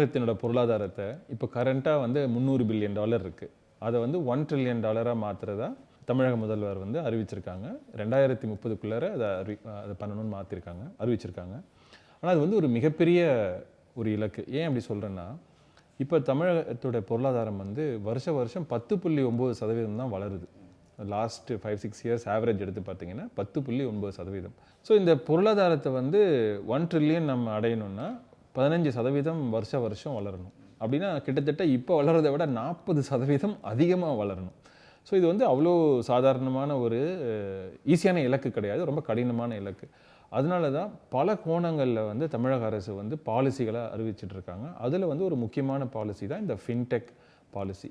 தமிழகத்தினோட பொருளாதாரத்தை இப்போ கரண்ட்டாக வந்து $300 பில்லியன் இருக்குது. அதை வந்து $1 ட்ரில்லியன் மாற்றுறதா தமிழக முதல்வர் வந்து அறிவிச்சிருக்காங்க. 2030க்குள்ளார அதை பண்ணணும்னு அறிவிச்சிருக்காங்க. ஆனால் அது வந்து ஒரு மிகப்பெரிய ஒரு இலக்கு. ஏன் அப்படி சொல்கிறேன்னா, இப்போ தமிழகத்தோட பொருளாதாரம் வந்து வருஷம் 10.9% தான் வளருது. லாஸ்ட் 5-6 இயர்ஸ் ஆவரேஜ் எடுத்து பார்த்தீங்கன்னா 10.9%. ஸோ இந்த பொருளாதாரத்தை வந்து 1 ட்ரில்லியன் நம்ம அடையணும்னா 15% வருஷம் வளரணும். அப்படின்னா கிட்டத்தட்ட இப்போ வளர்றதை விட 40% அதிகமாக வளரணும். ஸோ இது வந்து அவ்வளோ சாதாரணமான ஒரு ஈஸியான இலக்கு கிடையாது, ரொம்ப கடினமான இலக்கு. அதனால தான் பல கோணங்களில் வந்து தமிழக அரசு வந்து பாலிசிகளை அறிவிச்சிட்டு இருக்காங்க. அதில் வந்து ஒரு முக்கியமான பாலிசி தான் இந்த ஃபின்டெக் பாலிசி.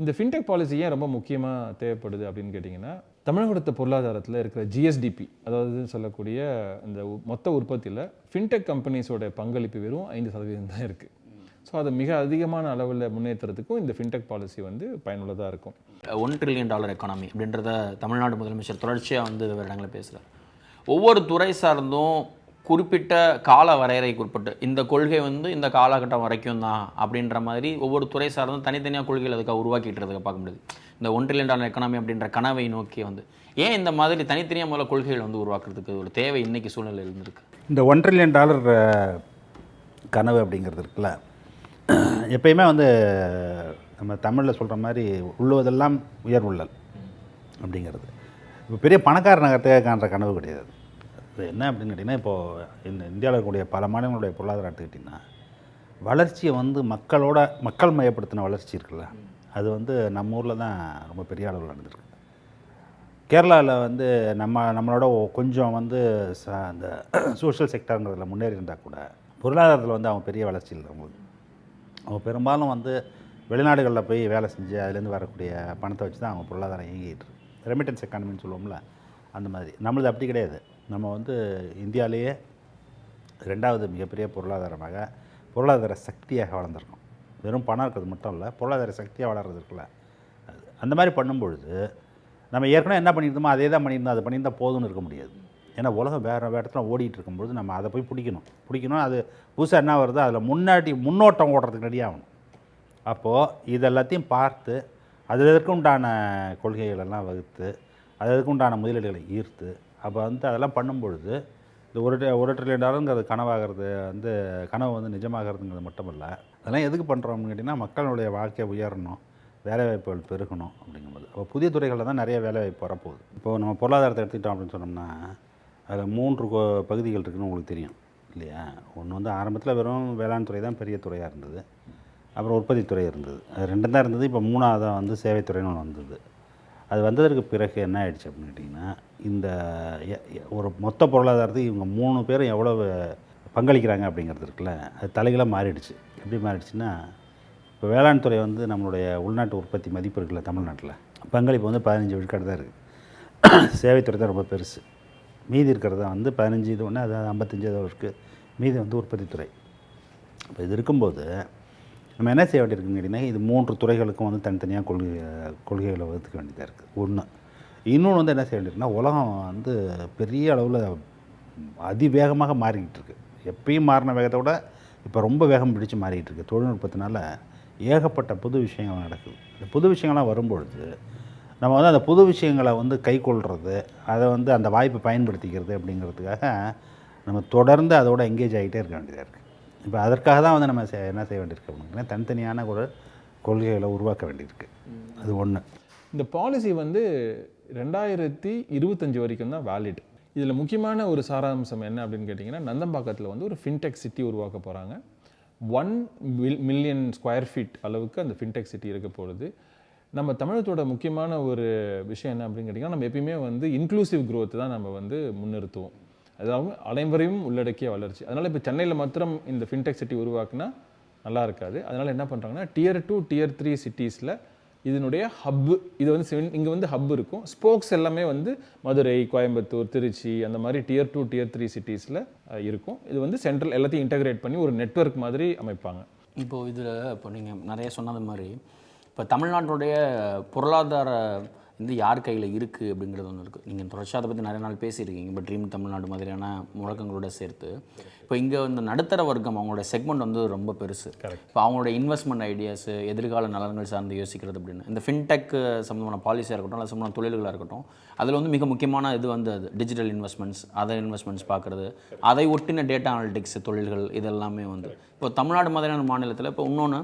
இந்த ஃபின்டெக் பாலிசி ஏன் ரொம்ப முக்கியமாக தேவைப்படுது அப்படின்னு கேட்டிங்கன்னா, தமிழகத்து பொருளாதாரத்தில் இருக்கிற ஜிஎஸ்டிபி, அதாவது சொல்லக்கூடிய இந்த மொத்த உற்பத்தியில் ஃபின்டெக் கம்பெனிஸோட பங்களிப்பு வெறும் 5% தான் இருக்குது. ஸோ அதை மிக அதிகமான அளவில் முன்னேற்றத்துக்கும் இந்த ஃபின்டெக் பாலிசி வந்து பயனுள்ளதாக இருக்கும். $1 ட்ரில்லியன் எக்கானமி அப்படின்றத தமிழ்நாடு முதலமைச்சர் தொடர்ச்சியாக வந்து வருடங்களை பேசுகிறார். ஒவ்வொரு துறை சார்ந்தும் குறிப்பிட்ட கால வரையறைக்கு உட்பட்டு இந்த கொள்கை வந்து இந்த காலகட்டம் வரைக்கும் தான் அப்படின்ற மாதிரி ஒவ்வொரு துறை சார்ந்தும் தனித்தனியாக கொள்கைகள் அதுக்காக உருவாக்கிட்டு இருக்க பார்க்க முடியுது. இந்த $1 ட்ரில்லியன் எக்கானமி அப்படின்ற கனவை நோக்கி வந்து ஏன் இந்த மாதிரி தனித்தனியாக முதல்ல கொள்கைகள் வந்து உருவாக்குறதுக்கு ஒரு தேவை இன்னைக்கு சூழ்நிலை இருந்திருக்கு? இந்த $1 ட்ரில்லியன் கனவு அப்படிங்கிறது இருக்குல்ல, எப்பயுமே வந்து நம்ம தமிழில் சொல்கிற மாதிரி உள்ளுவதெல்லாம் உயர்வுள்ளல் அப்படிங்கிறது இப்போ பெரிய பணக்கார நகரத்தை காண்ற கனவு கிடையாது. இது என்ன அப்படின்னு கேட்டிங்கன்னா, இப்போது இந்த இந்தியாவில் இருக்கக்கூடிய பல மாநிலங்களுடைய பொருளாதாரம் எடுத்துக்கிட்டிங்கன்னா, வளர்ச்சியை வந்து மக்கள் மையப்படுத்தின வளர்ச்சி இருக்குல்ல, அது வந்து நம்ம ஊரில் தான் ரொம்ப பெரிய அளவில் நடந்திருக்கு. கேரளாவில் வந்து நம்மளோட கொஞ்சம் வந்து அந்த சோஷியல் செக்டருங்கிறதுல முன்னேறி இருந்தால் கூட பொருளாதாரத்தில் வந்து அவங்க பெரிய வளர்ச்சி இல்லை. அவங்க பெரும்பாலும் வந்து வெளிநாடுகளில் போய் வேலை செஞ்சு அதுலேருந்து வரக்கூடிய பணத்தை வச்சு தான் அவங்க பொருளாதாரம் இயங்கிட்டு இருக்கு. ரெமிட்டன்ஸ் எக்கானமின்னு சொல்லுவோம்ல, அந்த மாதிரி. நம்மளது அப்படி கிடையாது. நம்ம வந்து இந்தியாவிலேயே 2வது மிகப்பெரிய பொருளாதார சக்தியாக வளர்ந்துருக்கோம். வெறும் பணம் இருக்கிறது மட்டும் இல்லை, பொருளாதார சக்தியாக வளர்றது இருக்குல்ல, அந்த மாதிரி பண்ணும்பொழுது நம்ம ஏற்கனவே என்ன பண்ணியிருந்தோமோ அதே தான் பண்ணியிருந்தோம். அது பண்ணியிருந்தால் போதும்னு இருக்க முடியாது. ஏன்னா உலகம் வேறு இடத்துல ஓடிட்டு இருக்கும்பொழுது நம்ம அதை போய் பிடிக்கணும். அது புதுசாக என்ன வருதோ அதில் முன்னோட்டம் ஓடுறதுக்கு ரெடி ஆகணும். அப்போது இதெல்லாத்தையும் பார்த்து அதற்கு உண்டான கொள்கைகளெல்லாம் வகுத்து அதற்கு உண்டான முதலீடுகளை ஈர்த்து அப்போ வந்து அதெல்லாம் பண்ணும்பொழுது இந்த $1 ட்ரில்லியன் கனவு வந்து நிஜமாகிறதுங்கிறது மட்டும் இல்லை. அதெல்லாம் எதுக்கு பண்ணுறோம்னு கேட்டிங்கன்னா, மக்களுடைய வாழ்க்கை உயரணும், வேலைவாய்ப்புகள் பெருகணும் அப்படிங்கும்போது அப்போ புதிய துறைகளில் தான் நிறைய வேலைவாய்ப்பு வரப்போகுது. இப்போது நம்ம பொருளாதாரத்தை எடுத்துக்கிட்டோம் அப்படின்னு சொன்னோம்னா, அதில் 3 பகுதிகள் இருக்குதுன்னு உங்களுக்கு தெரியும் இல்லையா? ஒன்று வந்து ஆரம்பத்தில் வெறும் வேளாண் துறை தான் பெரிய துறையாக இருந்தது. அப்புறம் உற்பத்தி துறை இருந்தது. அது 2 தான் இருந்தது. இப்போ 3ஆவதாக வந்து சேவைத்துறைன்னு ஒன்று வந்தது. அது வந்ததற்கு பிறகு என்ன ஆயிடுச்சு அப்படின்னு கேட்டிங்கன்னா, இந்த ஒரு மொத்த பொருளாதாரத்துக்கு இவங்க 3 பேரும் எவ்வளவு பங்களிக்கிறாங்க அப்படிங்கிறது இருக்குல்ல, அது தலைகளாக மாறிடுச்சு. எப்படி மாறிடுச்சுன்னா, இப்போ வேளாண் துறை வந்து நம்மளுடைய உள்நாட்டு உற்பத்தி மதிப்பு இருக்குல்ல, தமிழ்நாட்டில் பங்களிப்பு வந்து 15 விழுக்காடு தான் இருக்குது. சேவைத்துறை தான் ரொம்ப பெருசு. மீதி இருக்கிறது வந்து 15 இது ஒன்று, அதாவது 55 இருக்குது. மீதி வந்து உற்பத்தித்துறை. இப்போ இது இருக்கும்போது நம்ம என்ன செய்ய வேண்டியிருக்குன்னு கேட்டிங்கன்னா, இது 3 துறைகளுக்கும் வந்து தனித்தனியாக கொள்கைகளை வகுத்துக்க வேண்டியதாக இருக்குது. ஒன்று. இன்னொன்று வந்து என்ன செய்ய வேண்டியிருக்குன்னா, உலகம் வந்து பெரிய அளவில் அதிவேகமாக மாறிக்கிட்டு இருக்குது. எப்பயும் மாறின வேகத்தை விட இப்போ ரொம்ப வேகம் பிடிச்சு மாறிக்கிட்டு இருக்குது. தொழில்நுட்பத்தினால ஏகப்பட்ட புது விஷயங்கள் நடக்குது. இந்த புது விஷயங்கள்லாம் வரும்பொழுது நம்ம வந்து அந்த புது விஷயங்களை வந்து கைக்கொள்கிறது, அதை வந்து அந்த வாய்ப்பை பயன்படுத்திக்கிறது அப்படிங்கிறதுக்காக நம்ம தொடர்ந்து அதோட எங்கேஜ் ஆகிட்டே இருக்க வேண்டியதாக இருக்குது. இப்போ அதற்காக தான் வந்து நம்ம என்ன செய்ய வேண்டியிருக்கு அப்படின்னா, தனித்தனியான ஒரு கொள்கைகளை உருவாக்க வேண்டியிருக்கு. அது ஒன்று. இந்த பாலிசி வந்து 2025 வரைக்கும் தான் வேலிட். இதில் முக்கியமான ஒரு சாராம்சம் என்ன அப்படின்னு கேட்டிங்கன்னா, நந்தம்பாக்கத்தில் வந்து ஒரு ஃபின்டெக் சிட்டி உருவாக்க போகிறாங்க. 1 மில்லியன் ஸ்கொயர் ஃபீட் அளவுக்கு அந்த ஃபின்டெக் சிட்டி இருக்க போகுது. நம்ம தமிழகத்தோட முக்கியமான ஒரு விஷயம் என்ன அப்படின்னு கேட்டிங்கன்னா, நம்ம எப்பயுமே வந்து இன்க்ளூசிவ் growth தான் நம்ம வந்து முன்னிறுத்துவோம். அதாவது அனைவரையும் உள்ளடக்கிய வளர்ச்சி. அதனால் இப்போ சென்னையில் மாத்திரம் இந்த ஃபின்டெக் சிட்டி உருவாக்குனா நல்லா இருக்காது. அதனால் என்ன பண்ணுறாங்கன்னா, Tier 2, Tier 3 சிட்டிஸில் இதனுடைய ஹப்பு, இது வந்து இங்கே வந்து ஹப் இருக்கும். ஸ்போக்ஸ் எல்லாமே வந்து மதுரை, கோயம்புத்தூர், திருச்சி அந்த மாதிரி Tier 2, Tier 3 சிட்டிஸில் இருக்கும். இது வந்து சென்ட்ரல் எல்லாத்தையும் இன்டகிரேட் பண்ணி ஒரு நெட்வொர்க் மாதிரி அமைப்பாங்க. இப்போது இதில் இப்போ நீங்கள் நிறைய சொன்னது மாதிரி இப்போ தமிழ்நாட்டுடைய பொருளாதார வந்து யார் கையில் இருக்குது அப்படிங்கிறது ஒன்று இருக்குது. நீங்கள் தொடர்ச்சியாக அதை பற்றி நிறைய நாள் பேசியிருக்கீங்க. இப்போ ட்ரீம் தமிழ்நாடு மாதிரியான முழக்கங்களோட சேர்த்து இப்போ இங்கே இந்த நடுத்தர வர்க்கம் அவங்களோட செக்மெண்ட் வந்து ரொம்ப பெருசு. இப்போ அவங்களோட இன்வெஸ்ட்மெண்ட் ஐடியாஸு, எதிர்கால நலன்கள் சார்ந்து யோசிக்கிறது அப்படின்னு இந்த ஃபின்டெக் சம்மந்தமான பாலிசியாக இருக்கட்டும், அது சம்மந்தமான தொழில்களாக இருக்கட்டும், அதில் வந்து மிக முக்கியமான இது வந்து அது டிஜிட்டல் இன்வெஸ்ட்மெண்ட்ஸ், அதர் இன்வெஸ்ட்மெண்ட்ஸ் பார்க்குறது, அதை ஒட்டின டேட்டா அனலிட்டிக்ஸ் தொழில்கள், இதெல்லாமே வந்து இப்போ தமிழ்நாடு மாதிரியான மாநிலத்தில் இப்போ இன்னொன்று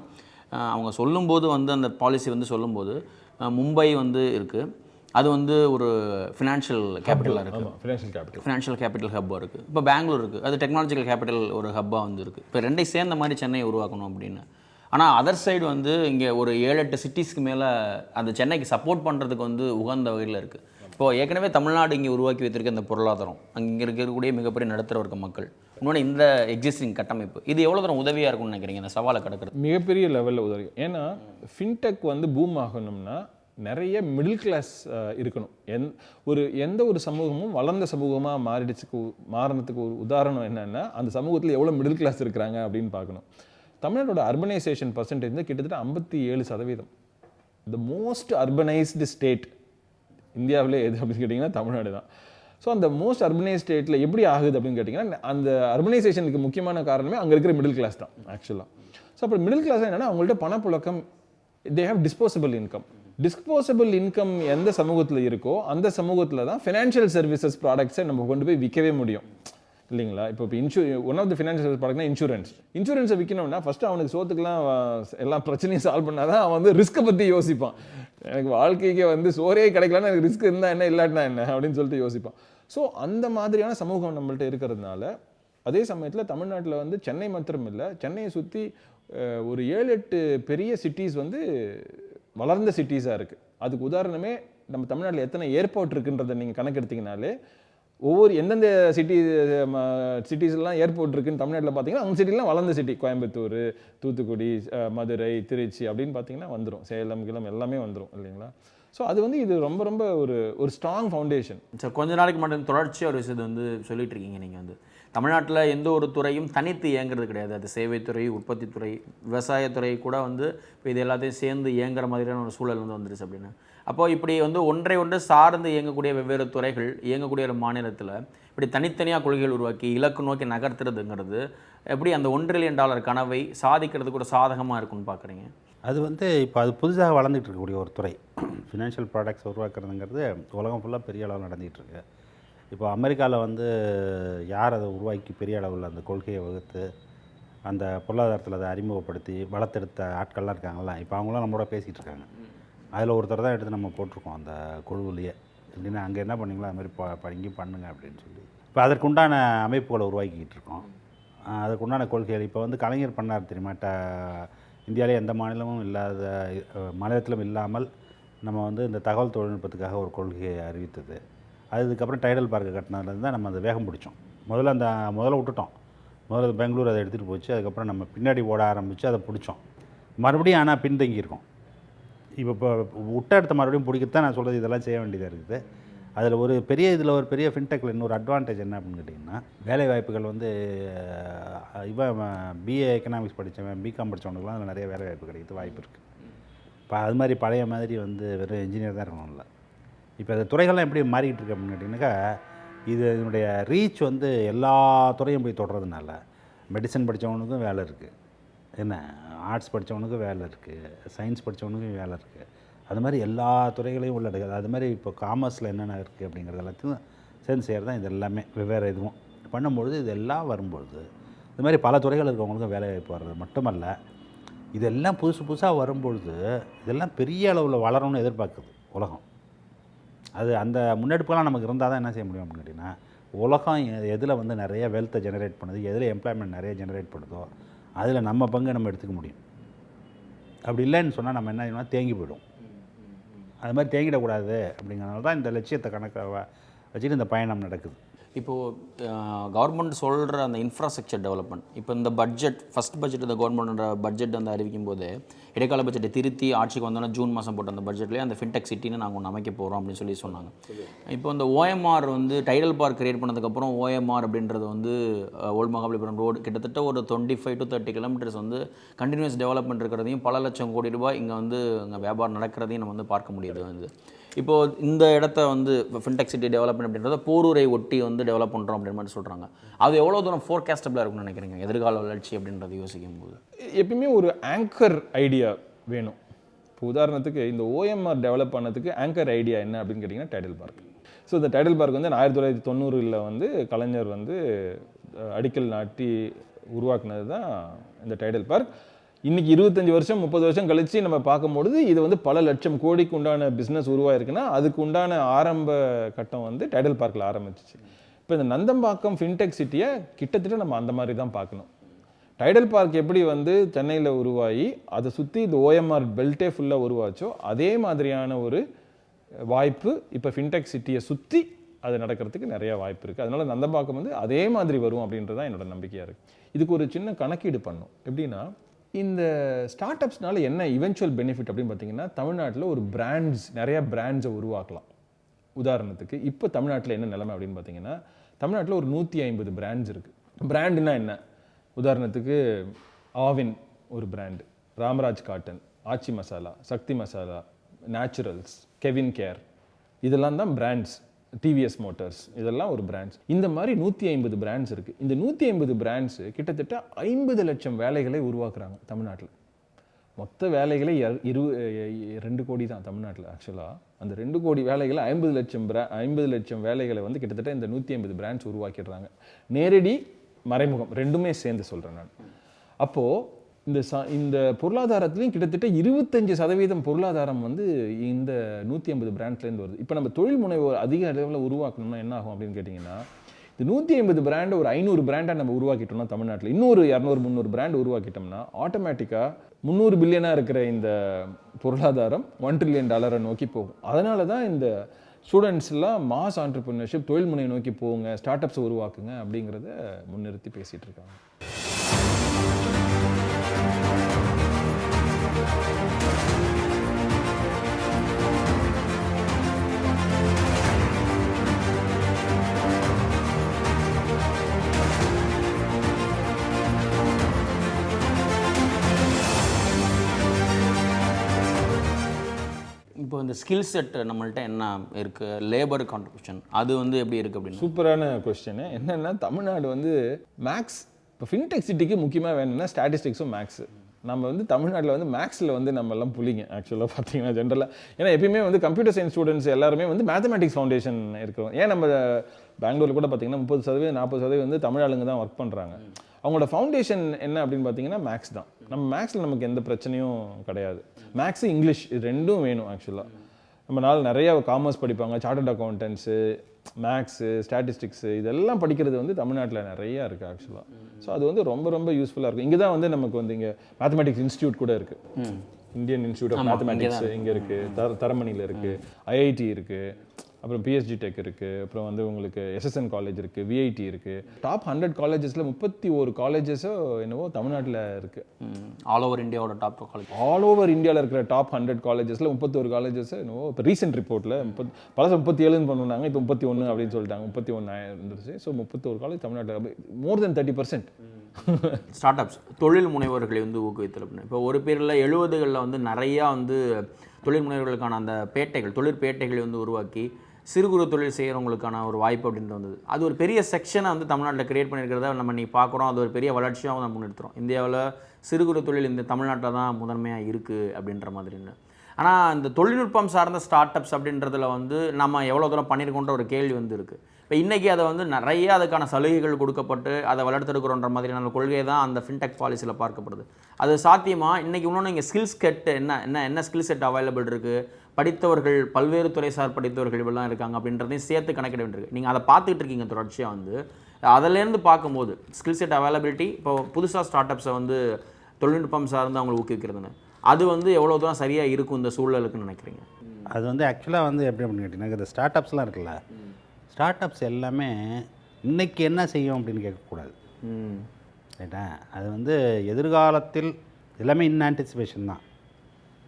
அவங்க சொல்லும்போது வந்து அந்த பாலிசி வந்து சொல்லும்போது மும்பை வந்து இருக்குது, அது வந்து ஒரு ஃபினான்ஷியல் கேபிட்டலாக இருக்குது, ஃபினான்ஷியல் கேபிட்டல் ஹப்பாக இருக்குது. இப்போ பெங்களூர் இருக்குது, அது டெக்னாலஜிக்கல் கேபிட்டல் ஒரு ஹப்பாக வந்து இருக்குது. இப்போ ரெண்டையும் சேர்ந்த மாதிரி சென்னையை உருவாக்கணும் அப்படின்னு. ஆனால் அதர் சைடு வந்து இங்கே ஒரு 7-8 சிட்டிஸ்க்கு மேலே அந்த சென்னைக்கு சப்போர்ட் பண்ணுறதுக்கு வந்து உகந்த வகையில் இருக்குது. இப்போது ஏற்கனவே தமிழ்நாடு இங்கே உருவாக்கி வைத்திருக்க இந்த பொருளாதாரம், அங்கே இருக்கக்கூடிய மிகப்பெரிய நடுத்தர வர்க்க மக்கள், இன்னொன்று இந்த எக்ஸிஸ்டிங் கட்டமைப்பு, இது எவ்வளோ தூரம் உதவியாக இருக்கும்னு நினைக்கிறீங்க இந்த சவாலை கடக்கிறது? மிகப்பெரிய லெவலில் உதவி. ஏன்னா ஃபின்டெக் வந்து பூம் ஆகணும்னா நிறைய மிடில் கிளாஸ் இருக்கணும். எந்த ஒரு சமூகமும் வளர்ந்த சமூகமாக மாறினதுக்கு ஒரு உதாரணம் என்னென்னா அந்த சமூகத்தில் எவ்வளோ மிடில் கிளாஸ் இருக்கிறாங்க அப்படின்னு பார்க்கணும். தமிழ்நாட்டோட அர்பனைசேஷன் பர்சன்டேஜ் வந்து கிட்டத்தட்ட 57%. த மோஸ்ட் அர்பனைஸ்டு ஸ்டேட் இந்தியாவிலே எது அப்படின்னு கேட்டிங்கன்னா தமிழ்நாடு தான். ஸோ அந்த மோஸ்ட் அர்பனைஸ் ஸ்டேட்டில் எப்படி ஆகுது அப்படின்னு கேட்டிங்கன்னா அந்த அர்பனைசேஷனுக்கு முக்கியமான காரணமே அங்கே இருக்கிற மிடில் கிளாஸ் தான் ஆக்சுவலாக. ஸோ அப்போ மிடில் கிளாஸ் என்னென்னா அவங்கள்ட்ட பணப்புழக்கம், they have disposable income. Disposable income எந்த சமூகத்தில் இருக்கோ அந்த சமூகத்தில் தான் ஃபினான்ஷியல் சர்வீசஸ் ப்ராடக்ட்ஸை நம்ம கொண்டு போய் விற்கவே முடியும் இல்லைங்களா? இப்போ one of the financial service ப்ராடக்ட்னா இன்சூரன்ஸை விற்கணும்னா ஃபஸ்ட்டு அவனுக்கு சோத்துக்கெல்லாம் எல்லா பிரச்சனையும் சால்வ் பண்ணால் தான் அவன் வந்து ரிஸ்க்கை பற்றி யோசிப்பான். எனக்கு வாழ்க்கைக்கு வந்து சோறே கிடைக்கலன்னா எனக்கு ரிஸ்க் இருந்தால் என்ன இல்லாட்டினா என்ன அப்படின்னு சொல்லிட்டு யோசிப்பான். ஸோ அந்த மாதிரியான சமூகம் நம்மள்ட்ட இருக்கிறதுனால அதே சமயத்தில் தமிழ்நாட்டில் வந்து சென்னை மாத்திரம் இல்லை, சென்னையை சுற்றி ஒரு 7-8 பெரிய சிட்டிஸ் வந்து வளர்ந்த சிட்டிஸாக இருக்குது. அதுக்கு உதாரணமே நம்ம தமிழ்நாட்டில் எத்தனை ஏர்போர்ட் இருக்குன்றதை நீங்கள் கணக்கெடுத்திங்கனாலே ஒவ்வொரு எந்தெந்த சிட்டிஸ்லாம் ஏர்போர்ட் இருக்குன்னு தமிழ்நாட்டில் பார்த்தீங்கன்னா அவங்க சிட்டிலாம் வளர்ந்த சிட்டி. கோயம்புத்தூர், தூத்துக்குடி, மதுரை, திருச்சி அப்படின்னு பார்த்தீங்கன்னா வந்துடும். சேலம் எல்லாமே வந்துடும் இல்லைங்களா? ஸோ அது வந்து இது ரொம்ப ரொம்ப ஒரு ஸ்ட்ராங் ஃபவுண்டேஷன். சார், கொஞ்ச நாளைக்கு மட்டும் தொடர்ச்சியாக ஒரு விஷயத்தை வந்து சொல்லிட்டு இருக்கீங்க. நீங்கள் வந்து தமிழ்நாட்டில் எந்த ஒரு துறையும் தனித்து இயங்குறது கிடையாது. அது சேவைத்துறை, உற்பத்தித்துறை, விவசாயத்துறை கூட வந்து இப்போ இது எல்லாத்தையும் சேர்ந்து இயங்குற மாதிரியான ஒரு சூழல் வந்து வந்துருச்சு அப்படின்னு. அப்போது இப்படி வந்து ஒன்றை சார்ந்து இயங்கக்கூடிய வெவ்வேறு துறைகள் இயங்கக்கூடிய ஒரு மாநிலத்தில் இப்படி தனித்தனியாக கொள்கைகள் உருவாக்கி இலக்கு நோக்கி நகர்த்துறதுங்கிறது எப்படி அந்த $1 trillion கனவை சாதிக்கிறதுக்கு ஒரு சாதகமாக இருக்குன்னு பார்க்குறீங்க? அது வந்து இப்போ அது புதுசாக வளர்ந்துட்டு இருக்கக்கூடிய ஒரு துறை. ஃபினான்ஷியல் ப்ராடக்ட்ஸ் உருவாக்குறதுங்கிறது உலகம் ஃபுல்லாக பெரிய அளவில் நடந்துகிட்டு இருக்கு. இப்போ அமெரிக்காவில் வந்து யார் அதை உருவாக்கி பெரிய அளவில் அந்த கொள்கையை வகுத்து அந்த பொருளாதாரத்தில் அதை அறிமுகப்படுத்தி வளர்த்தெடுத்த ஆட்கள்லாம் இருக்காங்கல்ல, இப்போ அவங்களாம் நம்மளோட பேசிகிட்டு இருக்காங்க. அதில் ஒருத்தர் தான் எடுத்து நம்ம போட்டிருக்கோம் அந்த குழுவிலேயே. எப்படின்னா அங்கே என்ன பண்ணிங்களோ அது மாதிரி இங்கேயும் பண்ணுங்க அப்படின்னு சொல்லி இப்போ அதற்குண்டான அமைப்புகளை உருவாக்கிக்கிட்டு இருக்கோம். அதுக்குண்டான கொள்கைகள் இப்போ வந்து கலைஞர் பண்ணார் தெரியுமா? இந்தியாவிலே எந்த மாநிலமும் இல்லாத மாநிலத்திலும் இல்லாமல் நம்ம வந்து இந்த தகவல் தொழில்நுட்பத்துக்காக ஒரு கொள்கையை அறிவித்தது. அதுக்கப்புறம் டைடல் பார்க்கு கட்டினதுலேருந்து தான் நம்ம அதை வேகம் பிடிச்சோம். முதல்ல விட்டுட்டோம். முதல்ல பெங்களூர் அதை எடுத்துகிட்டு போச்சு. அதுக்கப்புறம் நம்ம பின்னாடி ஓட ஆரம்பித்து அதை பிடிச்சோம். மறுபடியும் ஆனால் பின்தங்கியிருக்கோம். இப்போ விட்ட இடத்த மறுபடியும் பிடிக்கத்தான் நான் சொல்கிறது இதெல்லாம் செய்ய வேண்டியதாக இருக்குது. அதில் ஒரு பெரிய ஃபின்டெக்கில் இன்னொரு அட்வான்டேஜ் என்ன அப்படின்னு கேட்டிங்கன்னா, வேலை வாய்ப்புகள் வந்து இவன் பிஏ எக்கனாமிக்ஸ் படித்தவன், பிகாம் படித்தவனுக்குலாம் அதில் நிறைய வேலை வாய்ப்பு கிடைக்கிறது வாய்ப்பு இருக்குது. இப்போ அது மாதிரி பழைய மாதிரி வந்து வெறும் இன்ஜினியர் தான் இருக்கணும்ல. இப்போ அந்த துறைகள்லாம் எப்படி மாறிக்கிட்டு இருக்கு அப்படின்னு கேட்டிங்கனாக்கா, இதனுடைய ரீச் வந்து எல்லா துறையும் போய் தொடுறதுனால மெடிசன் படித்தவனுக்கும் வேலை இருக்குது, என்ன ஆர்ட்ஸ் படித்தவனுக்கும் வேலை இருக்குது, சயின்ஸ் படித்தவனுக்கும் வேலை இருக்குது. அது மாதிரி எல்லா துறைகளையும் உள்ளடக்குது. அது மாதிரி இப்போ காமர்ஸில் என்னென்ன இருக்குது அப்படிங்கிறது எல்லாத்தையும் சேர்ந்து செய்கிறது தான் இது எல்லாமே. வெவ்வேறு இதுவும் பண்ணும்பொழுது இதெல்லாம் வரும்பொழுது இது மாதிரி பல துறைகள் இருக்கவங்களுக்கும் வேலை வாய்ப்பு வர்றது மட்டுமல்ல, இதெல்லாம் புதுசாக வரும்பொழுது இதெல்லாம் பெரிய அளவில் வளரணும்னு எதிர்பார்க்குது உலகம். அது அந்த முன்னெடுப்புலாம் நமக்கு இருந்தால் தான் என்ன செய்ய முடியும் அப்படின்னு கேட்டிங்கன்னா, உலகம் எதில் வந்து நிறைய வெல்த்தை ஜெனரேட் பண்ணுது, எதில் எம்ப்ளாய்மெண்ட் நிறைய ஜெனரேட் பண்ணுதோ அதில் நம்ம பங்கு நம்ம எடுத்துக்க முடியும். அப்படி இல்லைன்னு சொன்னால் நம்ம என்ன செய்யணும்னா தேங்கி போய்டும். அது மாதிரி தேங்கிடக்கூடாது அப்படிங்கிறனால தான் இந்த லட்சியத்தை கணக்கை வச்சுட்டு இந்த பயணம் நடக்குது. இப்போது கவர்மெண்ட் சொல்கிற அந்த இன்ஃப்ராஸ்ட்ரக்சர் டெவலப்மெண்ட், இப்போ இந்த பட்ஜெட் ஃபஸ்ட் பட்ஜெட் இந்த கவர்மெண்டோட பட்ஜெட் வந்து அறிவிக்கும் போது இடைக்கால பட்ஜெட்டை திருத்தி ஆட்சிக்கு வந்தோன்னா ஜூன் மாதம் போட்ட அந்த பட்ஜெட்லேயே அந்த ஃபின்டெக் சிட்டின்னு நாங்கள் ஒன்று அமைக்க போகிறோம் அப்படின்னு சொல்லி சொன்னாங்க. இப்போ இந்த ஓஎம்ஆர் வந்து டைடல் பார்க் கிரியேட் பண்ணதுக்கப்புறம் ஓஎம்ஆர் அப்படின்றது வந்து ஓல்ட் மகாபலிபுரம் ரோடு கிட்டத்தட்ட ஒரு 25 to 30 கிலோமீட்டர்ஸ் வந்து கண்டினியூஸ் டெவலப்மெண்ட் இருக்கிறதையும் பல லட்சம் கோடி ரூபாய் இங்கே வந்து இங்கே வியாபாரம் நடக்கிறதையும் நம்ம வந்து பார்க்க முடியுது. வந்து இப்போது இந்த இடத்த வந்து ஃபின்டெக் சிட்டி டெவலப்மெண்ட் அப்படின்றத போரூரை ஒட்டி வந்து வந்து டெவலப் பண்ணுறோம் அப்படின்ற மாதிரி சொல்கிறாங்க. அது எவ்வளோ தூரம் ஃபோர்காஸ்டபிளாக இருக்கும்னு நினைக்கிறீங்க எதிர்கால வளர்ச்சி அப்படின்றது யோசிக்கும் போது? எப்பயுமே ஒரு ஆங்கர் ஐடியா வேணும். இப்போ உதாரணத்துக்கு இந்த OMR டெவலப் பண்ணதுக்கு ஆங்கர் ஐடியா என்ன அப்படின்னு கேட்டிங்கன்னா டைடல் பார்க். ஸோ இந்த டைடல் பார்க் வந்து 1990 வந்து கலைஞர் வந்து அடிக்கல் நாட்டி உருவாக்குனது தான் இந்த டைடல் பார்க். இன்றைக்கி 25 வருஷம் 30 வருஷம் கழித்து நம்ம பார்க்கும்பொழுது இது வந்து பல லட்சம் கோடிக்கு உண்டான பிஸ்னஸ் உருவாயிருக்குன்னா அதுக்கு உண்டான ஆரம்ப கட்டம் வந்து டைடல் பார்க்கில் ஆரம்பிச்சிச்சு. இப்போ இந்த நந்தம்பாக்கம் ஃபின்டெக் சிட்டியை கிட்டத்தட்ட நம்ம அந்த மாதிரி தான் பார்க்கணும். டைடல் பார்க் எப்படி வந்து சென்னையில் உருவாகி அதை சுற்றி இந்த OMR பெல்ட்டே ஃபுல்லாக உருவாச்சோ அதே மாதிரியான ஒரு வாய்ப்பு இப்போ ஃபின்டெக் சிட்டியை சுற்றி அது நடக்கிறதுக்கு நிறைய வாய்ப்பு இருக்குது. அதனால் நந்தம்பாக்கம் வந்து அதே மாதிரி வரும் அப்படின்றது தான் என்னோட நம்பிக்கையாக இருக்குது. இதுக்கு ஒரு சின்ன கணக்கீடு பண்ணும். எப்படின்னா இந்த ஸ்டார்ட் அப்ஸ்னால என்ன இவென்ச்சுவல் பெனிஃபிட் அப்படின்னு பார்த்தீங்கன்னா தமிழ்நாட்டில் ஒரு நிறையா பிராண்ட்ஸை உருவாக்கலாம். உதாரணத்துக்கு இப்போ தமிழ்நாட்டில் என்ன நிலைமை அப்படின்னு பார்த்தீங்கன்னா தமிழ்நாட்டில் ஒரு 150 பிராண்ட்ஸ் இருக்குது. பிராண்டுனா என்ன? உதாரணத்துக்கு ஆவின் ஒரு பிராண்டு, ராமராஜ் காட்டன், ஆச்சி மசாலா, சக்தி மசாலா, நேச்சுரல்ஸ், கெவின் கேர், இதெல்லாம் தான் பிராண்ட்ஸ். டிவிஎஸ் மோட்டார்ஸ், இதெல்லாம் ஒரு பிராண்ட்ஸ். இந்த மாதிரி 150 பிராண்ட்ஸ் இருக்குது. இந்த 150 பிராண்ட்ஸ் கிட்டத்தட்ட 50 லட்சம் வேலைகளை உருவாக்குறாங்க தமிழ்நாட்டில். மொத்த வேலைகளே 2 கோடி தான் தமிழ்நாட்டில். ஆக்சுவலாக அந்த 2 கோடி வேலைகளை 50 லட்சம் வேலைகளை வந்து கிட்டத்தட்ட இந்த 150 பிராண்ட்ஸ் உருவாக்கிடுறாங்க. நேரடி மறைமுகம் ரெண்டுமே சேர்ந்து சொல்கிறேன் நான். அப்போது இந்த பொருளாதாரத்துலேயும் கிட்டத்தட்ட 25% பொருளாதாரம் வந்து இந்த 150 பிராண்ட்லேருந்து வருது. இப்போ நம்ம தொழில் முனைவோர் அதிக அளவில் உருவாக்கணும்னா என்ன ஆகும் அப்படின்னு கேட்டிங்கன்னா இந்த 150 பிராண்டை ஒரு 500 பிராண்டாக நம்ம உருவாக்கிட்டோம்னா தமிழ்நாட்டில் இன்னொரு 200-300 பிராண்ட் உருவாக்கிட்டோம்னா ஆட்டோமேட்டிக்காக 300 பில்லியனாக இருக்கிற இந்த பொருளாதாரம் $1 trillion நோக்கி போகும். அதனால தான் இந்த ஸ்டூடெண்ட்ஸ்லாம் மாஸ் ஆண்டர்பிரினர்ஷிப், தொழில் முனையை நோக்கி போங்க, ஸ்டார்ட் அப்ஸை உருவாக்குங்க அப்படிங்கிறத முன்னிறுத்தி பேசிகிட்டு இருக்காங்க. இப்போ இந்த ஸ்கில் செட் நம்மள்ட்ட என்ன இருக்குது, லேபர் கான்ட்ரிபியூஷன் அது வந்து எப்படி இருக்குது அப்படின்னு? சூப்பரான கொஸ்டின். என்னென்னா தமிழ்நாடு வந்து மேக்ஸ், இப்போ ஃபின்டெக் சிட்டிக்கு முக்கியமாக வேணும்னா ஸ்டாட்டிஸ்டிக்ஸும் மேக்ஸு. நம்ம வந்து தமிழ்நாட்டில் வந்து மேக்ஸில் வந்து நம்ம எல்லாம் புளிங்க ஆக்சுவலாக பார்த்தீங்கன்னா ஜென்ரலாக. ஏன்னா எப்பயுமே வந்து கம்ப்யூட்டர் சயின்ஸ் ஸ்டூடெண்ட்ஸ் எல்லாருமே வந்து மேத்தமெட்டிக்ஸ் ஃபவுண்டேஷன் இருக்கிறோம். ஏன் நம்ம பெங்களூரில் கூட பார்த்தீங்கன்னா 30% 40% வந்து தமிழ் ஆளுங்க தான் ஒர்க் பண்ணுறாங்க. அவங்களோட ஃபவுண்டேஷன் என்ன அப்படின்னு பார்த்தீங்கன்னா மேக்ஸ் தான். நம்ம மேக்ஸில் நமக்கு எந்த பிரச்சனையும் கிடையாது. மேக்ஸு இங்கிலீஷ் இது ரெண்டும் வேணும் ஆக்சுவலாக. நம்ம நாள் நிறைய காமர்ஸ் படிப்பாங்க, சார்ட்டர்ட் அக்கௌண்டன்ஸு, மேக்ஸு, ஸ்டாட்டிஸ்டிக்ஸு, இதெல்லாம் படிக்கிறது வந்து தமிழ்நாட்டில் நிறையா இருக்குது ஆக்சுவலாக. ஸோ அது வந்து ரொம்ப ரொம்ப யூஸ்ஃபுல்லாக இருக்கும். இங்கே தான் வந்து நமக்கு வந்து இங்கே மேத்தமெட்டிக்ஸ் இன்ஸ்டியூட் கூட இருக்குது. இந்தியன் இன்ஸ்டியூட் ஆஃப் மேத்தமெட்டிக்ஸ் இங்கே இருக்குது, தரமணியில் இருக்குது, IIT இருக்குது, அப்புறம் PSG டெக் இருக்குது, அப்புறம் வந்து உங்களுக்கு SSN காலேஜ் இருக்குது, VIT இருக்குது. டாப் 100 காலேஜஸில் 31 காலேஜஸோ என்னவோ தமிழ்நாட்டில் இருக்குது. ஆல் ஓவர் இந்தியாவோட டாப் காலேஜ், ஆல் ஓவர் இந்தியாவில் இருக்கிற டாப் 100 காலேஜஸில் 31 காலேஜஸ் என்னவோ இப்போ ரீசெண்ட் ரிப்போர்ட்டில் 37 பண்ணுனாங்க, இப்போ 31 அப்படின்னு சொல்லிட்டாங்க. 31 இருந்துச்சு. ஸோ 31 காலேஜ் தமிழ்நாட்டில், மோர் தென் 30%. ஸ்டார்ட் அப்ஸ் தொழில் முனைவர்களை வந்து ஊக்குவித்தல் அப்படின்னு. இப்போ ஒரு பேரில் 70களில் வந்து நிறையா வந்து தொழில் முனைவர்களுக்கான அந்த பேட்டைகள், தொழிற்பேட்டைகளை வந்து உருவாக்கி சிறு குறு தொழில் செய்கிறவங்களுக்கான ஒரு வாய்ப்பு அப்படின்ட்டு வந்தது. அது ஒரு பெரிய செக்ஷனை வந்து தமிழ்நாட்டில் கிரியேட் பண்ணியிருக்கிறத நம்ம நீ பார்க்குறோம். அது ஒரு பெரிய வளர்ச்சியாக நம்ம முன்னெடுத்துறோம். இந்தியாவில் சிறு குறு தொழில் இந்த தமிழ்நாட்டில் தான் முதன்மையாக இருக்குது அப்படின்ற மாதிரின்னு. ஆனால் இந்த தொழில்நுட்பம் சார்ந்த ஸ்டார்ட் அப்ஸ் அப்படின்றதுல வந்து நம்ம எவ்வளோ தூரம் பண்ணியிருக்கோன்ற ஒரு கேள்வி வந்து இருக்குது. இப்போ இன்றைக்கி அதை வந்து நிறைய அதுக்கான சலுகைகள் கொடுக்கப்பட்டு அதை வளர்த்தெடுக்கிறோன்ற மாதிரியான கொள்கை தான் அந்த ஃபின்டெக் பாலிசியில் பார்க்கப்படுது. அது சாத்தியமாக இன்றைக்கி இன்னொன்று இங்கே ஸ்கில்ஸ் கெட் என்ன ஸ்கில் செட் அவைலபிள் இருக்குது, படித்தவர்கள் பல்வேறு துறைசார் படித்தவர்கள் இப்படிலாம் இருக்காங்க அப்படின்றதையும் சேர்த்து கணக்கிட வேண்டியிருக்கு. நீங்கள் அதை பார்த்துக்கிட்டு இருக்கீங்க தொடர்ச்சியாக வந்து. அதிலேருந்து பார்க்கும்போது ஸ்கில் செட் அவைலபிலிட்டி, இப்போ புதுசாக ஸ்டார்ட் அப்ஸை வந்து தொழில்நுட்பம் சார்ந்து அவங்களை ஊக்குவிக்கிறதுன்னு, அது வந்து எவ்வளோ தூரம் சரியாக இருக்கும் இந்த சூழலுக்குன்னு நினைக்கிறீங்க? அது வந்து ஆக்சுவலாக வந்து எப்படி அப்படின்னு கேட்டிங்கன்னா, இந்த ஸ்டார்ட் அப்ஸ்லாம் இருக்குல்ல, ஸ்டார்ட் அப்ஸ் எல்லாமே இன்றைக்கி என்ன செய்யும் அப்படின்னு கேட்கக்கூடாது. ரைட்டா? அது வந்து எதிர்காலத்தில் எல்லாமே ஆன்டிசிபேஷன் தான்.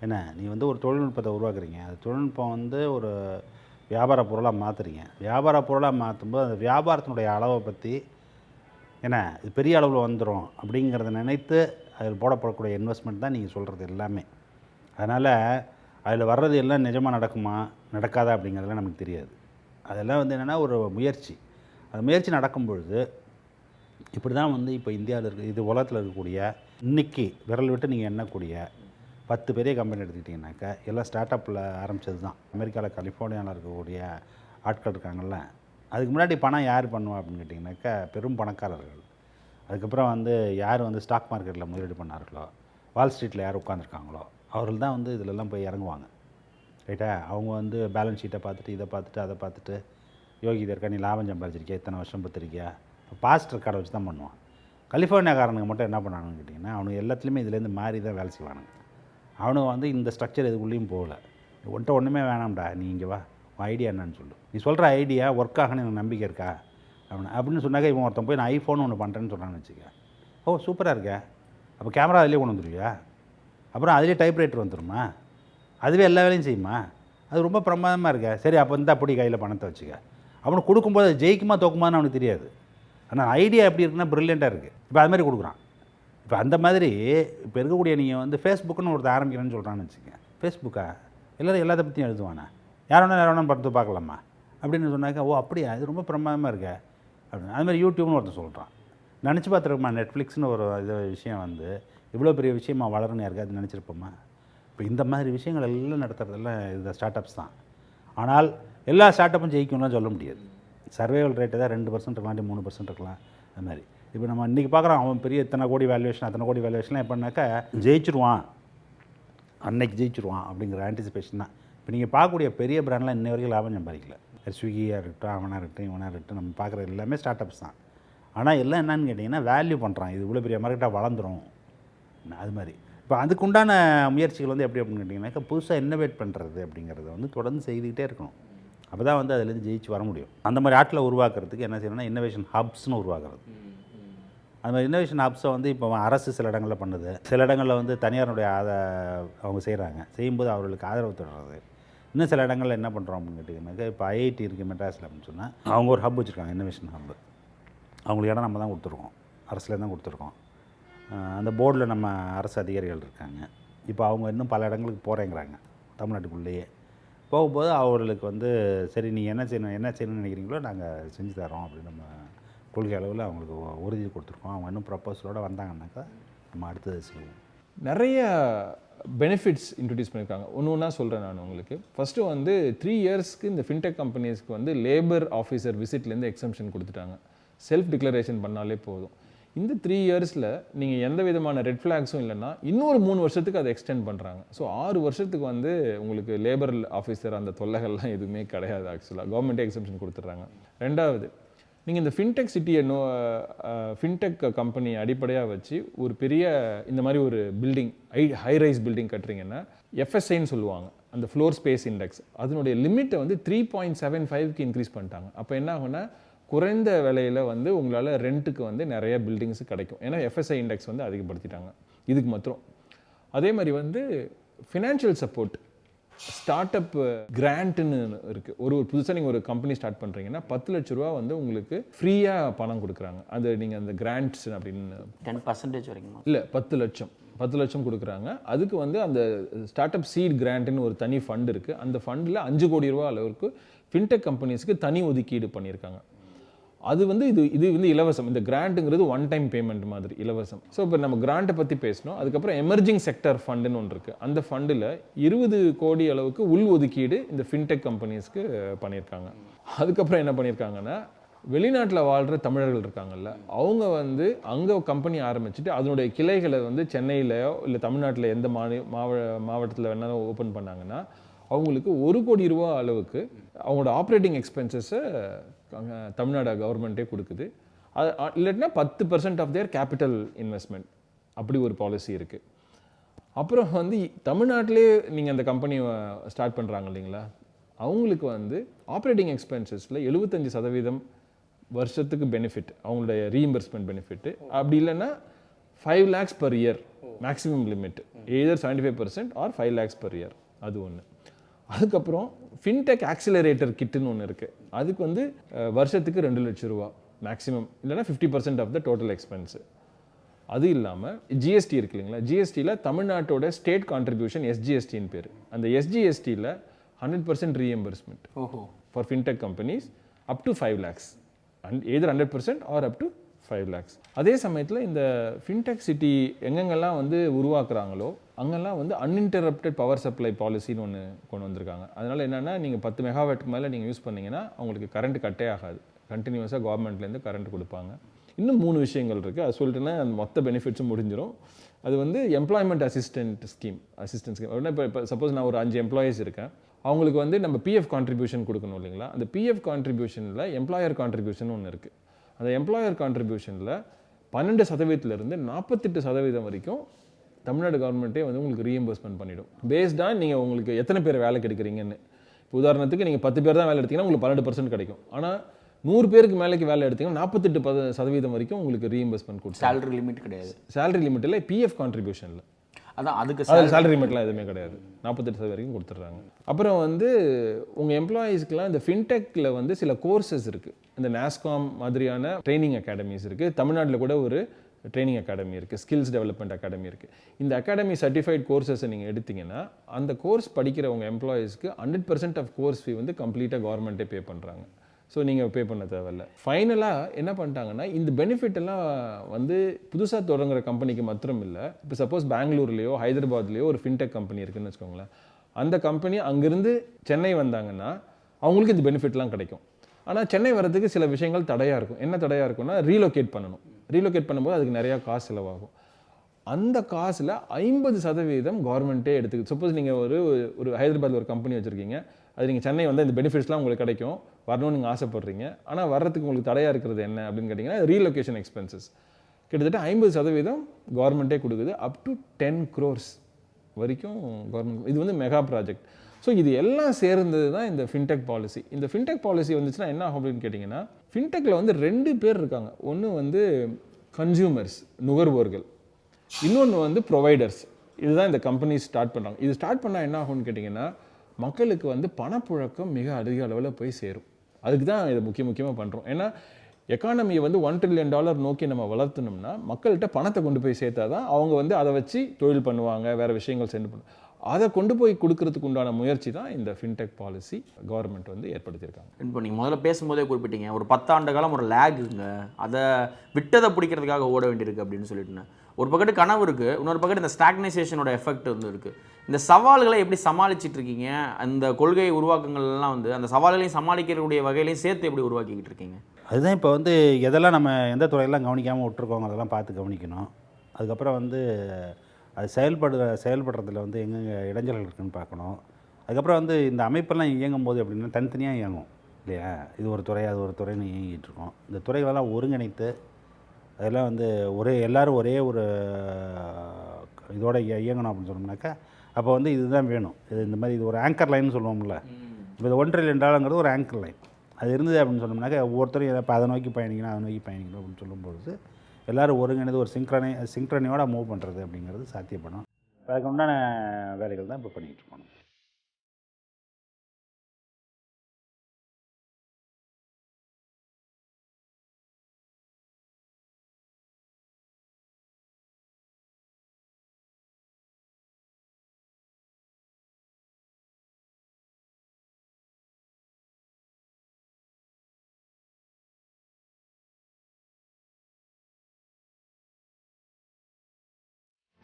என்ன, நீ வந்து ஒரு தொழில்நுட்பத்தை உருவாக்குறீங்க, அது தொழில்நுட்பம் வந்து ஒரு வியாபார பொருளாக மாற்றுறீங்க. வியாபார பொருளாக மாற்றும்போது அந்த வியாபாரத்தினுடைய அளவை பற்றி என்ன இது பெரிய அளவில் வந்துடும் அப்படிங்கிறத நினைத்து அதில் போடப்படக்கூடிய இன்வெஸ்ட்மெண்ட் தான் நீங்கள் சொல்கிறது எல்லாமே. அதனால் அதில் வர்றது எல்லாம் நிஜமாக நடக்குமா நடக்காதா அப்படிங்கிறதுலாம் நமக்கு தெரியாது. அதெல்லாம் வந்து என்னென்னா ஒரு முயற்சி. அது முயற்சி நடக்கும் பொழுது இப்படி தான் வந்து இப்போ இந்தியாவில் இருக்க இது உலகத்தில் இருக்கக்கூடிய இன்றைக்கி விரல் விட்டு நீங்கள் எண்ணக்கூடிய 10 பெரிய கம்பெனி எடுத்துக்கிட்டிங்கனாக்கா எல்லாம் ஸ்டார்ட் அப்பில் ஆரம்பித்தது தான். அமெரிக்காவில் கலிஃபோர்னியாவில் இருக்கக்கூடிய ஆட்கள் இருக்காங்கள்ல, அதுக்கு முன்னாடி பணம் யார் பண்ணுவா அப்படின்னு கேட்டிங்கனாக்கா பெரும் பணக்காரர்கள். அதுக்கப்புறம் வந்து யார் வந்து ஸ்டாக் மார்க்கெட்டில் முதலீடு பண்ணார்களோ, வால் ஸ்ட்ரீட்டில் யார் உட்காந்துருக்காங்களோ அவர்கள் தான் வந்து இதிலெல்லாம் போய் இறங்குவாங்க. ரைட்டா? அவங்க வந்து பேலன்ஸ் ஷீட்டை பார்த்துட்டு இதை பார்த்துட்டு அதை பார்த்துட்டு யோகி இதற்கா நீ லாபம் சம்பாதிச்சிருக்கியா, இத்தனை வருஷம் பத்திருக்கியா, பாஸ்டர் கார்டை வச்சு தான் பண்ணுவான். கலிஃபோர்னியாக்காரனுக்கு மட்டும் என்ன பண்ணானுன்னு கேட்டிங்கன்னா அவனுக்கு எல்லாத்துலேயுமே இதுலேருந்து மாறி தான் வேலை செய்வானுங்க. அவனுக்கு வந்து இந்த ஸ்ட்ரக்சர் எதுக்குள்ளேயும் போகல. உன்ட்ட ஒன்றுமே வேணாம்டா, நீ இங்கே வா, உன் ஐடியா என்னன்னு சொல்லு, நீ சொல்கிற ஐடியா ஒர்க் ஆகணும்னு எனக்கு நம்பிக்கை இருக்கா அப்படின்னு சொன்னாக்க இவன் ஒருத்தன் போய் நான் ஐஃபோன் ஒன்று பண்ணுறேன்னு சொல்கிறான்னு வச்சுக்க. ஓ சூப்பராக இருக்கே, அப்போ கேமரா அதிலே கொண்டு வந்துடுவியா, அப்புறம் அதிலே டைப்ரைட்டர் வந்துடுமா, அதுவே எல்லா வேலையும் செய்யுமா, அது ரொம்ப பிரமாதமாக இருக்கே, சரி அப்போ இந்த அப்படி கையில் பணத்தை வச்சுக்க. அவனுக்கு கொடுக்கும்போது அது ஜெயிக்குமா தோக்குமான்னு அவனுக்கு தெரியாது. ஆனால் ஐடியா எப்படி இருக்குன்னா ப்ரில்லியண்ட்டாக இருக்குது. இப்போ அது மாதிரி கொடுக்குறான். இப்போ அந்த மாதிரி இப்போ இருக்கக்கூடிய நீங்கள் வந்து ஃபேஸ்புக்குன்னு ஒருத்தர் ஆரம்பிக்கிறேன்னு சொல்கிறான்னு வச்சுக்கோங்க. ஃபேஸ்புக்கா எல்லோரும் எல்லாத்த பற்றியும் எழுதுவானே, யாரோனா பார்த்து பார்க்கலாமா அப்படின்னு சொன்னாக்கா, ஓ அப்படியா இது ரொம்ப பிரமாதமாக இருக்கே அப்படின்னு. அதுமாதிரி யூடியூப்னு ஒருத்தர் சொல்கிறான். நினச்சி பார்த்துருக்கோமா நெட்ஃப்ளிக்ஸ்னு ஒரு இது விஷயம் வந்து இவ்வளோ பெரிய விஷயமா வளரும்னு யாருக்காவது நினச்சிருப்போமா? இப்போ இந்த மாதிரி விஷயங்கள் எல்லாம் நடத்துறதெல்லாம் இந்த ஸ்டார்ட் அப்ஸ் தான். ஆனால் எல்லா ஸ்டார்ட் அப்பும் ஜெயிக்கும்லாம் சொல்ல முடியாது. சர்வைவல் ரேட்டு தான் 2% இருக்கலாம், 3% இருக்கலாம். அது மாதிரி இப்போ நம்ம இன்றைக்கி பார்க்குறோம், அவன் பெரிய இத்தனை கோடி வேல்யூவேஷன் அத்தனை கோடி வேல்யூவேஷன்லாம் எப்படின்னாக்கா ஜெயிச்சிருவான், அன்னைக்கு ஜெயிச்சிருவான் அப்படிங்கிற ஆன்டிசிபேஷன் தான். இப்போ நீங்கள் பார்க்கக்கூடிய பெரிய பிராண்ட்லாம் இன்ன வரைக்கும் லாபம் சம்பாதிக்கல. ஸ்விக்கியாக இருக்கட்டும், அவனாக இருக்கட்டும், இவனாக இருக்கட்டும், நம்ம பார்க்குற எல்லாமே ஸ்டார்ட் அப்ஸ் தான். ஆனால் எல்லாம் என்னன்னு கேட்டிங்கன்னா வேல்யூ பண்ணுறான், இது இவ்வளோ பெரிய மார்க்கெட்டாக வளர்ந்துடும். அது மாதிரி இப்போ அதுக்குண்டான முயற்சிகள் வந்து எப்படி அப்படின்னு கேட்டிங்கன்னாக்கா புதுசாக இன்னோவேட் பண்ணுறது அப்படிங்கிறத வந்து தொடர்ந்து செய்துக்கிட்டே இருக்கணும். அப்போ தான் வந்து அதுலேருந்து ஜெயிச்சு வர முடியும். அந்த மாதிரி ஆட்டில் உருவாக்குறதுக்கு என்ன செய்யணும்னா இன்னோவேஷன் ஹப்ஸ்னு உருவாக்குறது. அது மாதிரி இன்னோவேஷன் ஹப்ஸை வந்து இப்போ அரசு சில இடங்களில் பண்ணுது, சில இடங்களில் வந்து தனியாருடைய அவங்க செய்கிறாங்க. செய்யும்போது அவர்களுக்கு ஆதரவு தொடர்றது. இன்னும் சில இடங்களில் என்ன பண்ணுறோம் அப்படின்னு கேட்டிங்கன்னாக்கா இப்போ ஐஐடி இருக்குது மெட்ராஸில் அப்படின்னு சொன்னால் அவங்க ஒரு ஹப் வச்சுருக்காங்க, இன்னோவேஷன் ஹப். அவங்களுக்கு இடம் நம்ம தான் கொடுத்துருக்கோம், அரசுலேருந்து தான் கொடுத்துருக்கோம். அந்த போர்டில் நம்ம அரசு அதிகாரிகள் இருக்காங்க. இப்போ அவங்க இன்னும் பல இடங்களுக்கு போகிறேங்கிறாங்க தமிழ்நாட்டுக்குள்ளேயே. போகும்போது அவர்களுக்கு வந்து சரி நீங்கள் என்ன செய்யணும்னு நினைக்கிறீங்களோ நாங்கள் செஞ்சு தரோம் அப்படின்னு நம்ம கொள்கை அளவில் அவங்களுக்கு உறுதி கொடுத்துருக்கோம். அவங்க இன்னும் ப்ரப்போசலோடு வந்தாங்கன்னாக்கா நம்ம அடுத்தது செய்வோம். நிறைய பெனிஃபிட்ஸ் இன்ட்ரடியூஸ் பண்ணியிருக்காங்க. ஒன்று ஒன்றா சொல்கிறேன் நான் உங்களுக்கு. ஃபஸ்ட்டு வந்து 3 இயர்ஸ்க்கு இந்த ஃபின்டெக் கம்பெனிஸ்க்கு வந்து லேபர் ஆஃபீஸர் விசிட்லேருந்து எக்ஸம்ஷன் கொடுத்துட்டாங்க. செல்ஃப் டிக்ளரேஷன் பண்ணாலே போதும். இந்த 3 இயர்ஸில் நீங்கள் எந்த விதமான ரெட் ஃப்ளாக்ஸும் இல்லைன்னா இன்னொரு 3 வருஷத்துக்கு அதை எக்ஸ்டெண்ட் பண்ணுறாங்க. ஸோ 6 வருஷத்துக்கு வந்து உங்களுக்கு லேபர் ஆஃபீஸர் அந்த தொல்லைகள்லாம் எதுவுமே கிடையாது. ஆக்சுவலாக கவர்மெண்ட்டே எக்ஸம்ஷன் கொடுத்துட்றாங்க. ரெண்டாவது, நீங்கள் இந்த ஃபின்டெக் சிட்டியை ஃபின்டெக் கம்பெனி அடிப்படையாக வச்சு ஒரு பெரிய இந்த மாதிரி ஒரு பில்டிங் ஹை ரைஸ் பில்டிங் கட்டுறீங்கன்னா எஃப்எஸ்ஐன்னு சொல்லுவாங்க, அந்த ஃப்ளோர் ஸ்பேஸ் இண்டெக்ஸ், அதனுடைய லிமிட்டை வந்து 3.75க்கு இன்க்ரீஸ் பண்ணிட்டாங்க. அப்போ என்ன ஆகுன்னா குறைந்த விலையில் வந்து உங்களால் ரெண்ட்டுக்கு வந்து நிறைய பில்டிங்ஸ் கிடைக்கும். ஏன்னா எஃப்எஸ்ஐ இண்டெக்ஸ் வந்து அதிகப்படுத்திட்டாங்க இதுக்கு மாத்திரம். அதே மாதிரி வந்து ஃபினான்ஷியல் சப்போர்ட், ஸ்டார்ட் அப் கிராண்ட்னு இருக்குது. ஒரு புதுசாக நீங்கள் ஒரு கம்பெனி ஸ்டார்ட் பண்ணுறீங்கன்னா 10 லட்ச ரூபா வந்து உங்களுக்கு ஃப்ரீயாக பணம் கொடுக்குறாங்க. அது நீங்கள் அந்த கிராண்ட்ஸ் அப்படின்னு 10% வரைக்கும் இல்லை 10 லட்சம் கொடுக்குறாங்க. அதுக்கு வந்து அந்த ஸ்டார்ட் அப் சீட் கிராண்ட்னு ஒரு தனி ஃபண்ட் இருக்குது. அந்த ஃபண்டில் 5 கோடி ரூபா அளவுக்கு ஃபின்டெக் கம்பெனிஸ்க்கு தனி ஒதுக்கீடு பண்ணியிருக்காங்க. அது வந்து இது வந்து இலவசம். இந்த கிராண்ட்டுங்கிறது ஒன் டைம் பேமெண்ட் மாதிரி இலவசம். ஸோ இப்போ நம்ம கிராண்ட்டை பற்றி பேசணும். அதுக்கப்புறம் எமர்ஜிங் செக்டர் ஃபண்டுன்னு ஒன்று இருக்குது. அந்த ஃபண்டில் 20 கோடி அளவுக்கு உள் ஒதுக்கீடு இந்த ஃபின்டெக் கம்பெனிஸ்க்கு பண்ணியிருக்காங்க. அதுக்கப்புறம் என்ன பண்ணியிருக்காங்கன்னா வெளிநாட்டில் வாழ்கிற தமிழர்கள் இருக்காங்கல்ல, அவங்க வந்து அங்கே கம்பெனி ஆரம்பிச்சுட்டு அதனுடைய கிளைகளை வந்து சென்னையிலையோ இல்லை தமிழ்நாட்டில் எந்த மாவட்டத்தில் வேணாலும் ஓப்பன் பண்ணாங்கன்னா அவங்களுக்கு 1 கோடி ரூபா அளவுக்கு அவங்களோட ஆப்ரேட்டிங் எக்ஸ்பென்சஸை தமிழ்நாடு கவர்மெண்ட்டே கொடுக்குது. அது இல்லைன்னா 10% ஆஃப் தேர் கேபிட்டல் இன்வெஸ்ட்மெண்ட், அப்படி ஒரு பாலிசி இருக்குது. அப்புறம் வந்து தமிழ்நாட்டிலே நீங்கள் அந்த கம்பெனி ஸ்டார்ட் பண்ணுறாங்க இல்லைங்களா, அவங்களுக்கு வந்து ஆப்ரேட்டிங் எக்ஸ்பென்சஸில் 75% வருஷத்துக்கு பெனிஃபிட், அவங்களுடைய ரீஇம்பர்ஸ்மெண்ட் பெனிஃபிட். அப்படி இல்லைன்னா 5 lakhs per year maximum limit, either 75% or 5 lakhs per year. அது ஒன்று. அதுக்கப்புறம் ஃபின்டெக் ஆக்சிலரேட்டர் கிட்டுன்னு ஒன்று இருக்குது. அதுக்கு வந்து வருஷத்துக்கு 2 லட்ச ரூபா மேக்ஸிமம், இல்லைனா 50% ஆஃப் த டோட்டல் எக்ஸ்பென்ஸு. அது இல்லாமல் ஜிஎஸ்டி இருக்கு இல்லைங்களா, ஜிஎஸ்டியில் தமிழ்நாட்டோட ஸ்டேட் கான்ட்ரிபியூஷன் எஸ்ஜிஎஸ்டின்னு பேர். அந்த எஸ்ஜிஎஸ்டியில் 100% reimbursement for fintech companies up to 5 lakhs. Either 100% or up to 5 lakhs. அதே சமயத்தில் இந்த ஃபின்டெக் சிட்டி எங்கெங்கெல்லாம் வந்து உருவாக்குறாங்களோ அங்கெல்லாம் வந்து அன்இன்டரப்டட் பவர் சப்ளை பாலிசின்னு ஒன்று கொண்டு வந்திருக்காங்க. அதனால் என்னென்னா நீங்கள் 10 மெகாவாட்டுக்கு மேலே நீங்கள் யூஸ் பண்ணிங்கன்னா அவங்களுக்கு கரண்ட் கட்டே ஆகாது. கண்டினியூஸாக கவர்மெண்ட்லேருந்து கரண்ட் கொடுப்பாங்க. இன்னும் 3 விஷயங்கள் இருக்குது. அது சொல்லிட்டுன்னா அந்த மொத்த பெனிஃபிட்ஸும் முடிஞ்சிடும். அது வந்து எம்ப்ளாய்மெண்ட் அசிஸ்டன்ஸ் ஸ்கீம் அப்படின்னா இப்போ சப்போஸ் நான் ஒரு 5 எம்ப்ளாயீஸ் இருக்கேன், அவங்களுக்கு வந்து நம்ம பிஎஃப் கான்ட்ரிபியூஷன் கொடுக்கணும் இல்லைங்களா. அந்த பிஎஃப் கான்ட்ரிபியூஷனில் எம்ப்ளாயர் கான்ட்ரிபியூஷன் ஒன்று இருக்குது. அந்த எம்ப்ளாயர் கான்ட்ரிபியூஷனில் 12% 48% வரைக்கும் தமிழ்நாடு கவர்மெண்ட்டே வந்து உங்களுக்கு ரீஎம்பர்ஸ்மெண்ட் பண்ணிடும். பேஸ்டாக நீங்கள் உங்களுக்கு எத்தனை பேர் வேலை கிடைக்கிறீங்கன்னு. இப்போ உதாரணத்துக்கு நீங்கள் 10 பேர் தான் வேலை எடுத்தீங்கன்னா உங்களுக்கு 12% கிடைக்கும். ஆனால் 100 பேருக்கு மேலேக்கு வேலை எடுத்தீங்கன்னா 48% வரைக்கும் உங்களுக்கு ரீஎம்பர்ஸ்மெண்ட் கொடுக்கும். சேலரி லிமிட் கிடையாது. சேலரி லிமிட் இல்லை, பிஎஃப் கான்ட்ரிபியூஷனில். அதான் அதுக்கு சேலரி லிமிட்லாம் எதுவுமே கிடையாது. 48% வரைக்கும் கொடுத்துட்றாங்க. அப்புறம் வந்து உங்கள் எம்ப்ளாயீஸ்க்குலாம் இந்த ஃபின்டெக்கில் வந்து சில கோர்சஸ் இருக்குது. இந்த நாஸ்காம் மாதிரியான ட்ரைனிங் அகாடமிஸ் இருக்குது. தமிழ்நாட்டில் கூட ஒரு ட்ரைனிங் அகாடமி இருக்குது, ஸ்கில்ஸ் டெவலப்மெண்ட் அகாடமி இருக்குது. இந்த அகாடமி சர்டிஃபைட் கோர்சஸை நீங்கள் எடுத்தீங்கன்னா அந்த கோர்ஸ் படிக்கிற உங்கள் எம்ப்ளாயீஸ்க்கு 100% ஆஃப் கோர்ஸ் ஃபீ வந்து கம்ப்ளீட்டாக கவர்மெண்ட்டே பே பண்ணுறாங்க. ஸோ நீங்கள் பே பண்ண தேவையில்ல. ஃபைனலாக என்ன பண்ணிட்டாங்கன்னா இந்த பெனிஃபிட் எல்லாம் வந்து புதுசாக தொடங்குற கம்பெனிக்கு மாத்திரம் இல்லை. இப்போ சப்போஸ் பெங்களூர்லேயோ ஹைதராபாத்லேயோ ஒரு ஃபின்டெக் கம்பெனி இருக்குதுன்னு வச்சுக்கோங்களேன். அந்த கம்பெனி அங்கேருந்து சென்னை வந்தாங்கன்னா அவங்களுக்கு இந்த பெனிஃபிட்லாம் கிடைக்கும். ஆனால் சென்னை வரதுக்கு சில விஷயங்கள் தடையாக இருக்கும். என்ன தடையாக இருக்கும்னா ரீலோகேட் பண்ணணும். ரீலோகேட் பண்ணும்போது அதுக்கு நிறையா காசு செலவாகும். அந்த காசில் 50% கவர்மெண்ட்டே எடுத்துக்கு. சப்போஸ் நீங்கள் ஒரு ஹைதராபாத்தில் ஒரு கம்பெனி வச்சுருக்கீங்க, அது நீங்கள் சென்னை வந்து இந்த பெனிஃபிட்ஸ்லாம் உங்களுக்கு கிடைக்கும், வரணும்னு நீங்கள் ஆசைப்படுறீங்க. ஆனால் வர்றதுக்கு உங்களுக்கு தடையாக இருக்கிறது என்ன அப்படின்னு கேட்டிங்கன்னா ரீலொகேஷன் எக்ஸ்பென்சஸ். கிட்டத்தட்ட 50% கவர்மெண்ட்டே கொடுக்குது. அப் டு 10 crores வரைக்கும் கவர்மெண்ட். இது வந்து மெகா ப்ராஜெக்ட். ஸோ இது எல்லாம் சேர்ந்தது தான் இந்த ஃபின்டெக் பாலிசி. இந்த ஃபின்டெக் பாலிசி வந்துச்சுன்னா என்ன ஆகும் அப்படின்னு கேட்டிங்கன்னா, ஃபின்டெக்கில் வந்து 2 பேர் இருக்காங்க. ஒன்று வந்து கன்சியூமர்ஸ், நுகர்வோர்கள். இன்னொன்று வந்து ப்ரொவைடர்ஸ். இதுதான் இந்த கம்பெனி ஸ்டார்ட் பண்ணுறாங்க. இது ஸ்டார்ட் பண்ணால் என்ன ஆகும்னு கேட்டிங்கன்னா, மக்களுக்கு வந்து பணப்புழக்கம் மிக அதிக அளவில் போய் சேரும். அதுக்கு தான் இதை முக்கியமாக பண்ணுறோம். ஏன்னா எக்கானமியை வந்து $1 trillion நோக்கி நம்ம வளர்த்தணும்னா மக்கள்கிட்ட பணத்தை கொண்டு போய் சேர்த்தா தான் அவங்க வந்து அதை வச்சு தொழில் பண்ணுவாங்க, வேறு விஷயங்கள் சென்று பண்ணுவாங்க. அதை கொண்டு போய் கொடுக்கறதுக்கு உண்டான முயற்சி தான் இந்த ஃபின்டெக் பாலிசி கவர்மெண்ட் வந்து ஏற்படுத்தியிருக்காங்க. இப்போ நீங்கள் முதல்ல பேசும்போதே குறிப்பிட்டீங்க ஒரு 10 ஆண்டு காலம் ஒரு லேகுங்க, அதை விட்டதை பிடிக்கிறதுக்காக ஓட வேண்டியிருக்கு அப்படின்னு சொல்லிட்டுன்னு. ஒரு பக்கத்து கனவு இருக்குது, இன்னொரு பக்கத்து இந்த ஸ்டாக்னைசேஷனோட எஃபெக்ட் வந்து இருக்குது. இந்த சவால்களை எப்படி சமாளிச்சிட்டு இருக்கீங்க? அந்த கொள்கை உருவாக்கங்கள்லாம் வந்து அந்த சவால்களையும் சமாளிக்கக்கூடிய வகையிலையும் சேர்த்து எப்படி உருவாக்கிக்கிட்டு இருக்கீங்க? அதுதான் இப்போ வந்து எதெல்லாம் நம்ம எந்த துறையெல்லாம் கவனிக்காமல் விட்டுருக்கோங்க அதெல்லாம் பார்த்து கவனிக்கணும். அதுக்கப்புறம் வந்து அது செயல்படுறதுல வந்து எங்கெங்கே இடைஞ்சல்கள் இருக்குதுன்னு பார்க்கணும். அதுக்கப்புறம் வந்து இந்த அமைப்பெல்லாம் இயங்கும் போது அப்படின்னா தனித்தனியாக இயங்கும் இல்லையா. இது ஒரு துறை அது ஒரு துறைன்னு இயங்கிட்டு இருக்கோம். இந்த துறைகளெல்லாம் ஒருங்கிணைத்து அதெல்லாம் வந்து எல்லோரும் ஒரே ஒரு இதோட இயங்கணும் அப்படின்னு சொன்னோம்னாக்கா அப்போ வந்து இதுதான் வேணும். இந்த மாதிரி இது ஒரு ஆங்கர் லைன்னு சொல்லுவோம்ல. இப்போ இது $1 trillion ஒரு ஆங்கர் லைன் அது இருந்தது அப்படின்னு சொன்னோம்னாக்கா ஒவ்வொருத்தரும் இப்போ அதை நோக்கி பயணிக்கணும் அதை நோக்கி பயணிக்கணும் அப்படின்னு சொல்லும்போது எல்லோரும் ஒருங்கிணைந்து ஒரு சிங்க்ரனியோட மூவ் பண்ணுறது அப்படிங்கிறது சாத்தியப்படும். அதுக்கு உண்டான வேலைகள் தான் இப்போ பண்ணிகிட்டு இருக்கோம்.